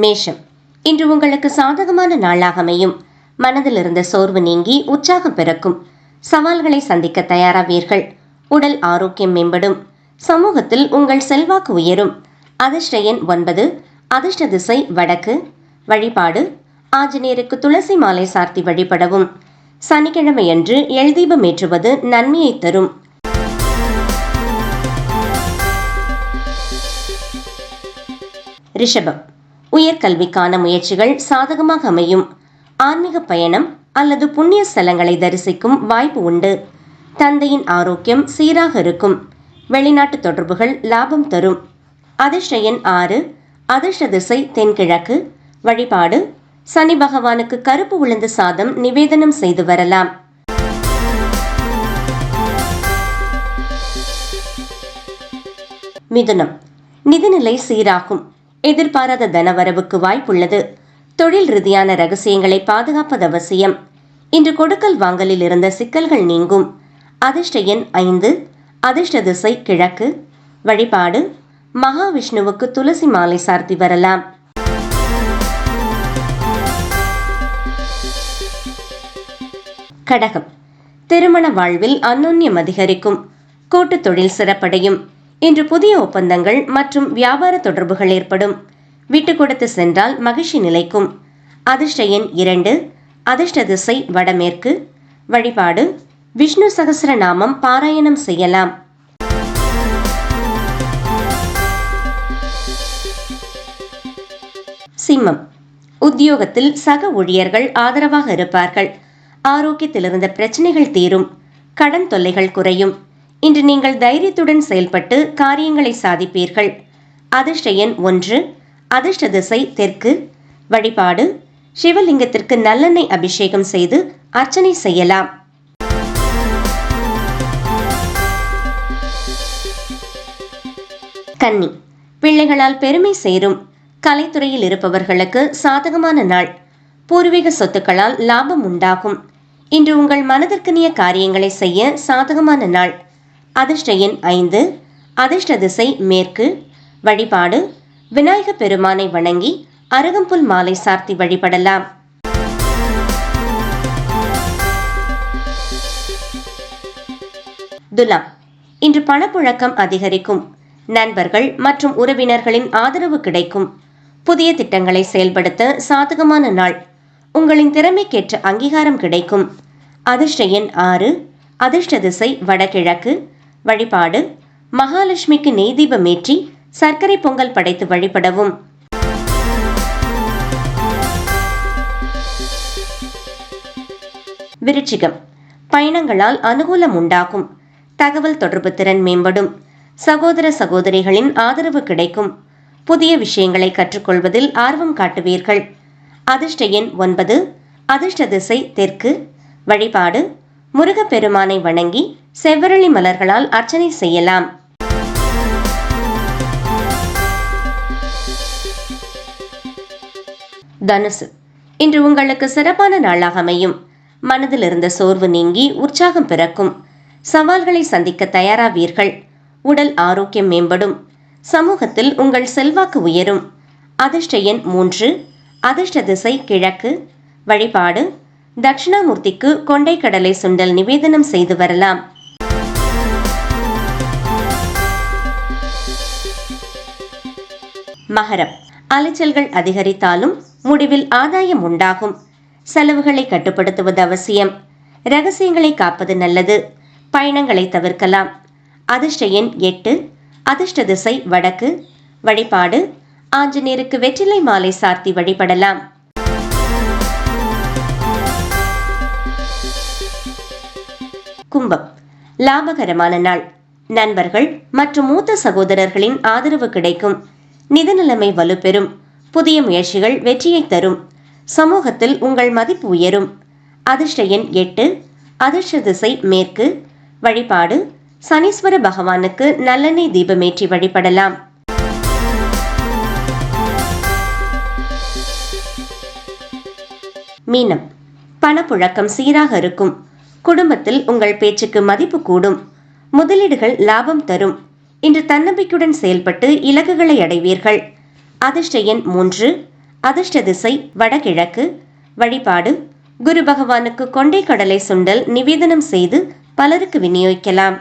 மேஷம், இன்று உங்களுக்கு சாதகமான நாளாக அமையும். மனதில் இருந்த சோர்வு நீங்கி உற்சாகம் பிறக்கும். சவால்களை சந்திக்க தயாராவீர்கள். உடல் ஆரோக்கியம் மேம்படும். சமூகத்தில் உங்கள் செல்வாக்கு உயரும். அதிர்ஷ்ட எண் 9. அதிர்ஷ்ட திசை வடக்கு. வழிபாடு ஆஞ்சநேயருக்கு துளசி மாலை சார்த்தி வழிபடவும். சனிக்கிழமையன்று எள்தீபம் ஏற்றுவது நன்மையை தரும். ரிஷபம், உயர்கல்விக்கான முயற்சிகள் சாதகமாக அமையும். ஆன்மீக பயணம் அல்லது புண்ணிய ஸ்தலங்களை தரிசிக்கும் வாய்ப்பு உண்டு. தந்தையின் ஆரோக்கியம் சீராக இருக்கும். வெளிநாட்டு தொடர்புகள் லாபம் தரும். அதிர்ஷ்ட எண் 6. அதிர்ஷ்ட திசை தென்கிழக்கு. வழிபாடு சனி பகவானுக்கு கருப்பு உளுந்து சாதம் நிவேதனம் செய்து வரலாம். மிதுனம், நிதிநிலை சீராகும். எதிர்பாராத தனவரவுக்கு வாய்ப்புள்ளது. தொழில் ரீதியான ரகசியங்களை பாதுகாப்பது அவசியம். இன்று கொடுக்கல் வாங்கலில் இருந்த சிக்கல்கள் நீங்கும். அதிர்ஷ்ட எண் 5. அதிர்ஷ்ட திசை கிழக்கு. வழிபாடு மகாவிஷ்ணுவுக்கு துளசி மாலை சார்த்தி வரலாம். கடகம், திருமண வாழ்வில் அந்யோன்யம் அதிகரிக்கும். கூட்டு தொழில் சிறப்படையும். இன்று புதிய ஒப்பந்தங்கள் மற்றும் வியாபார தொடர்புகள் ஏற்படும். விட்டு கொடுத்து சென்றால் மகிழ்ச்சி நிலைக்கும். அதிர்ஷ்ட எண் 2. அதிர்ஷ்ட திசை வடமேற்கு. வழிபாடு விஷ்ணு சகஸ்ரநாமம் பாராயணம் செய்யலாம். சிம்மம், உத்தியோகத்தில் சக ஊழியர்கள் ஆதரவாக இருப்பார்கள். ஆரோக்கியத்தில் இருந்த பிரச்சனைகள் தீரும். கடன் தொல்லைகள் குறையும். இன்று நீங்கள் தைரியத்துடன் செயல்பட்டு காரியங்களை சாதிப்பீர்கள். அதிர்ஷ்ட எண் 1. அதிர்ஷ்ட திசை தெற்கு. வழிபாடு சிவலிங்கத்திற்கு நல்லெண்ணெய் அபிஷேகம் செய்து அர்ச்சனை செய்யலாம். கன்னி, பிள்ளைகளால் பெருமை சேரும். கலைத்துறையில் இருப்பவர்களுக்கு சாதகமான நாள். பூர்வீக சொத்துக்களால் லாபம் உண்டாகும். இன்று உங்கள் மனதிற்கினிய காரியங்களை செய்ய சாதகமான நாள். அதிர்ஷ்ட எண் 5. அதிர்ஷ்ட திசை மேற்கு. வழிபாடு விநாயக பெருமானை வணங்கி அருகம்புல் மாலை சார்த்தி வழிபடலாம். துலாம், இன்று பணப்புழக்கம் அதிகரிக்கும். நண்பர்கள் மற்றும் உறவினர்களின் ஆதரவு கிடைக்கும். புதிய திட்டங்களை செயல்படுத்த சாதகமான நாள். உங்களின் திறமைக்கேற்ற அங்கீகாரம் கிடைக்கும். அதிர்ஷ்ட எண் 6. அதிர்ஷ்ட திசை வடகிழக்கு. வழிபாடு மகாலட்சுமிக்கு நெய் தீபமேற்றி சர்க்கரை பொங்கல் படைத்து வழிபடவும். விருச்சிகம், பயணங்களால் அனுகூலம் உண்டாகும். தகவல் தொடர்பு திறன் மேம்படும். சகோதர சகோதரிகளின் ஆதரவு கிடைக்கும். புதிய விஷயங்களை கற்றுக்கொள்வதில் ஆர்வம் காட்டுவீர்கள். அதிர்ஷ்ட எண் 9. அதிர்ஷ்ட திசை தெற்கு. வழிபாடு முருகப்பெருமானை வணங்கி செவ்வரளி மலர்களால் அர்ச்சனை செய்யலாம். தனுசு, இன்று உங்களுக்கு சிறப்பான நாளாக அமையும். மனதில் இருந்த சோர்வு நீங்கி உற்சாகம் பிறக்கும். சவால்களை சந்திக்க தயாராவீர்கள். உடல் ஆரோக்கியம் மேம்படும். சமூகத்தில் உங்கள் செல்வாக்கு உயரும். அதிர்ஷ்ட எண் 3. அதிர்ஷ்ட திசை கிழக்கு. வழிபாடு தட்சிணாமூர்த்திக்கு கொண்டை கடலை சுண்டல் நிவேதனம் செய்து வரலாம். மகரம், அலைச்சல்கள் அதிகரித்தாலும் முடிவில் ஆதாயம் உண்டாகும். செலவுகளை கட்டுப்படுத்துவது அவசியம். ரகசியங்களை காப்பது நல்லது. பயணங்களை தவிர்க்கலாம். அதிர்ஷ்ட எண் 8. அதிர்ஷ்ட திசை வடக்கு. வழிபாடு ஆஞ்சநேயருக்கு வெற்றிலை மாலை சார்த்தி வழிபடலாம். கும்பம், லாபகரமான நாள். நண்பர்கள் மற்றும் மூத்த சகோதரர்களின் ஆதரவு கிடைக்கும். நிதி நிலைமை வலுப்பெறும். புதிய முயற்சிகள் வெற்றியை தரும். சமூகத்தில் உங்கள் மதிப்பு உயரும். அதிர்ஷ்ட எண் 8. அதிர்ஷ்ட திசை மேற்கு. வழிபாடு சனீஸ்வர பகவானுக்கு நல்லெண்ணெய் தீபமேற்றி வழிபடலாம். மீனம், பணப்புழக்கம் சீராக இருக்கும். குடும்பத்தில் உங்கள் பேச்சுக்கு மதிப்பு கூடும். முதலீடுகள் லாபம் தரும். இன்று தன்னம்பிக்கையுடன் செயல்பட்டு இலக்குகளை அடைவீர்கள். அதிர்ஷ்ட எண் 3. அதிர்ஷ்ட திசை வடகிழக்கு. வழிபாடு: குரு பகவானுக்கு கொண்டை கடலை சுண்டல் நிவேதனம் செய்து பலருக்கு விநியோகிக்கலாம்.